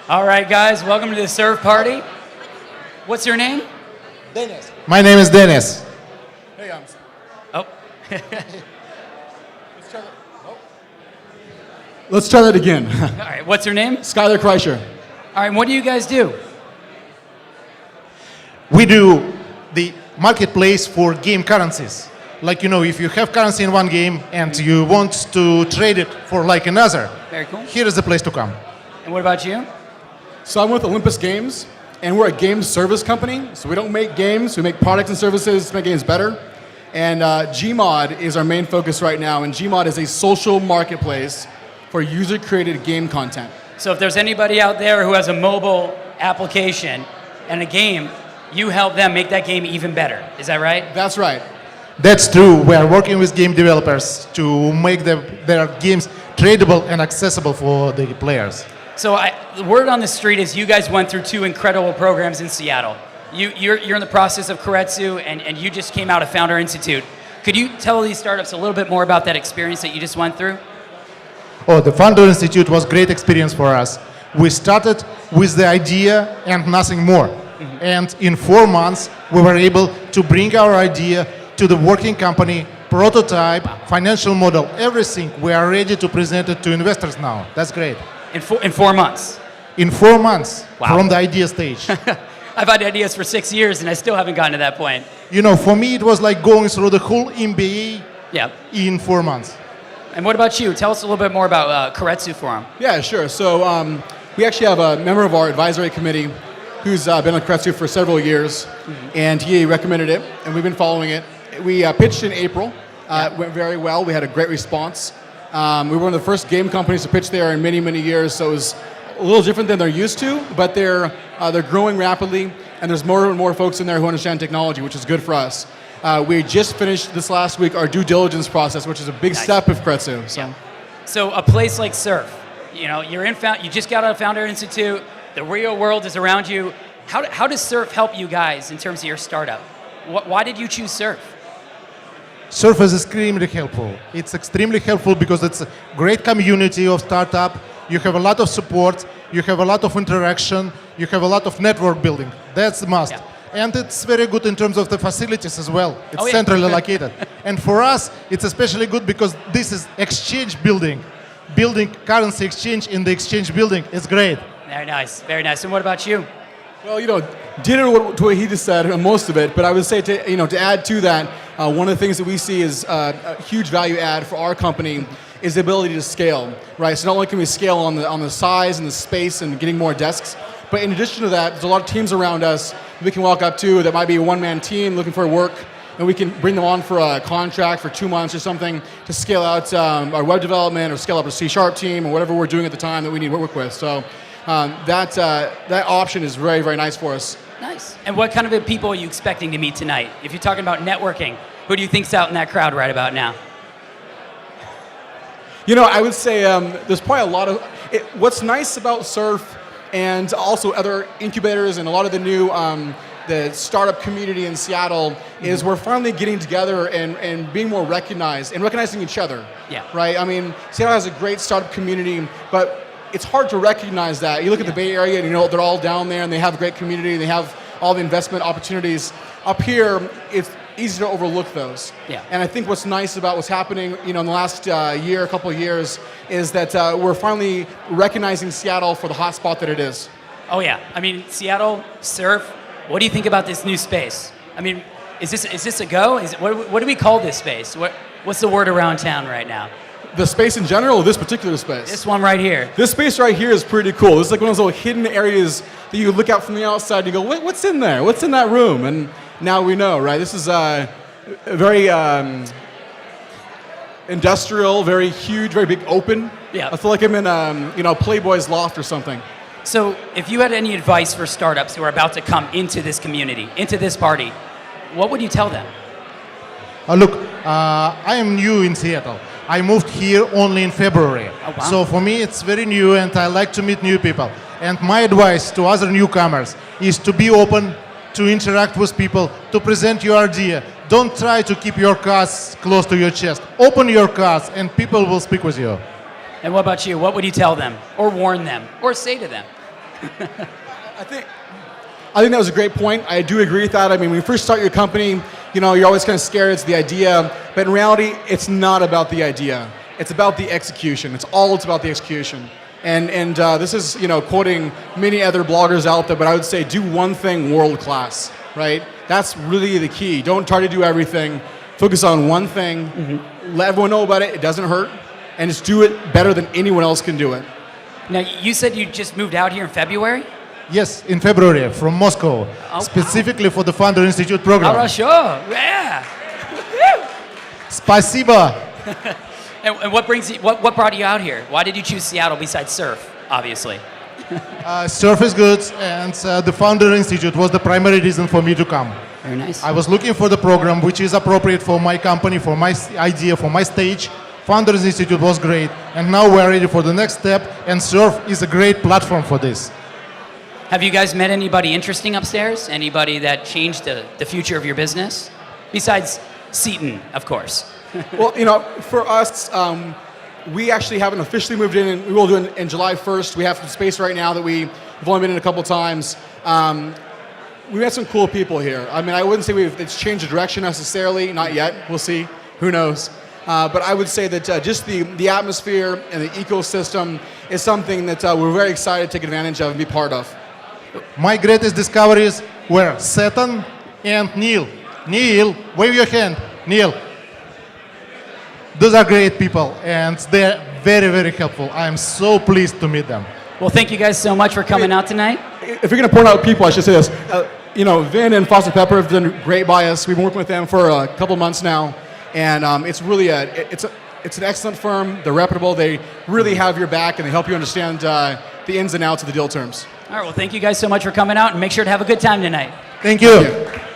All right, guys, welcome to the Surf Party. What's your name? Denis. My name is Denis. Hey, Oh. Let's try that again. All right, what's your name? Skyler Kreisher. All right, and what do you guys do? We do the marketplace for game currencies. Like, if you have currency in one game and you want to trade it for like another, Very cool. here is the place to come. And what about you? So I'm with Olympus Games, and we're a game service company. So we don't make games, we make products and services to make games better. And Gmod is our main focus right now, and Gmod is a social marketplace for user-created game content. So if there's anybody out there who has a mobile application and a game, you help them make that game even better. Is that right? That's right. That's true. We are working with game developers to make their games tradable and accessible for the players. So the word on the street is you guys went through 2 incredible programs in Seattle. You're in the process of Keiretsu, and you just came out of Founder Institute. Could you tell these startups a little bit more about that experience that you just went through? Oh, the Founder Institute was a great experience for us. We started with the idea and nothing more. Mm-hmm. And in 4 months, we were able to bring our idea to the working company, prototype, financial model, everything. We are ready to present it to investors now. That's great. In 4 months? In 4 months, wow. From the idea stage. I've had ideas for 6 years, and I still haven't gotten to that point. For me, it was like going through the whole MBA in 4 months. And what about you? Tell us a little bit more about Keiretsu Forum. Yeah, sure. So we actually have a member of our advisory committee who's been on Keiretsu for several years, and he recommended it, and we've been following it. We pitched in April. It went very well. We had a great response. We were one of the first game companies to pitch there in many, many years, so it was a little different than they're used to, but they're growing rapidly, and there's more and more folks in there who understand technology, which is good for us. We just finished this last week our due diligence process, which is a big step of Keiretsu. So a place like Surf, you're you just got out of Founder Institute, the real world is around you. How does Surf help you guys in terms of your startup? Why did you choose Surf? Surf is extremely helpful. It's extremely helpful because it's a great community of startup. You have a lot of support, you have a lot of interaction, you have a lot of network building. That's a must. Yeah. And it's very good in terms of the facilities as well. It's centrally located. And for us, it's especially good because this is exchange building. Building currency exchange in the exchange building is great. Very nice, very nice. And what about you? Well, ditto what he just said, most of it, but I would say to add to that, one of the things that we see is a huge value add for our company is the ability to scale, right? So not only can we scale on the size and the space and getting more desks, but in addition to that, there's a lot of teams around us we can walk up to that might be a one-man team looking for work, and we can bring them on for a contract for 2 months or something to scale out our web development or scale up a C# team or whatever we're doing at the time that we need to work with. So that option is very, very nice for us. Nice. And what kind of people are you expecting to meet tonight? If you're talking about networking, who do you think's out in that crowd right about now? I would say there's probably a lot of... what's nice about Surf and also other incubators and a lot of the new the startup community in Seattle is we're finally getting together and being more recognized and recognizing each other. Yeah. Right? I mean, Seattle has a great startup community, but it's hard to recognize that. You look at the Bay Area and they're all down there and they have a great community, they have all the investment opportunities. Up here, it's easy to overlook those. Yeah. And I think what's nice about what's happening, in the last year, a couple of years, is that we're finally recognizing Seattle for the hotspot that it is. Oh yeah, I mean, Seattle, Surf, what do you think about this new space? I mean, is this a go? What do we call this space? What's the word around town right now? The space in general, or this particular space? This one right here. This space right here is pretty cool. This is like one of those little hidden areas that you look out from the outside and you go, what's in there? What's in that room? And now we know, right? This is very industrial, very huge, very big open. Yeah. I feel like I'm in Playboy's loft or something. So if you had any advice for startups who are about to come into this community, into this party, what would you tell them? Look, I am new in Seattle. I moved here only in February. Oh, wow. So for me, it's very new and I like to meet new people. And my advice to other newcomers is to be open, to interact with people, to present your idea. Don't try to keep your cards close to your chest. Open your cards and people will speak with you. And what about you? What would you tell them or warn them or say to them? I think that was a great point. I do agree with that. I mean, when you first start your company, you know, you're always kind of scared it's the idea, but in reality, it's not about the idea. It's about the execution. It's about the execution. And this is, you know, quoting many other bloggers out there, but I would say do one thing world class, right? That's really the key. Don't try to do everything. Focus on one thing. Let everyone know about it. It doesn't hurt. And just do it better than anyone else can do it. Now, you said you just moved out here in February? Yes, in February from Moscow, specifically for the Founder Institute program. Хорошо, yeah. Спасибо. And what brought you out here? Why did you choose Seattle besides surf, obviously? Surf is good, and the Founder Institute was the primary reason for me to come. Very nice. I was looking for the program which is appropriate for my company, for my idea, for my stage. Founders Institute was great, and now we're ready for the next step, and Surf is a great platform for this. Have you guys met anybody interesting upstairs? Anybody that changed the future of your business? Besides Seton, of course. Well, you know, for us, we actually haven't officially moved in, and we will do it in July 1st. We have some space right now that we've only been in a couple times. We met some cool people here. I mean, I wouldn't say it's changed the direction necessarily, not yet. We'll see. Who knows? But I would say that just the atmosphere and the ecosystem is something that we're very excited to take advantage of and be part of. My greatest discoveries were Seton and Neil. Neil, wave your hand. Neil. Those are great people, and they're very, very helpful. I am so pleased to meet them. Well, thank you guys so much for coming out tonight. If you're going to point out people, I should say this. You know, Vin and Foster Pepper have done great by us. We've been working with them for a couple months now, and it's really it's an excellent firm. They're reputable. They really have your back, and they help you understand the ins and outs of the deal terms. All right, well, thank you guys so much for coming out, and make sure to have a good time tonight. Thank you. Thank you.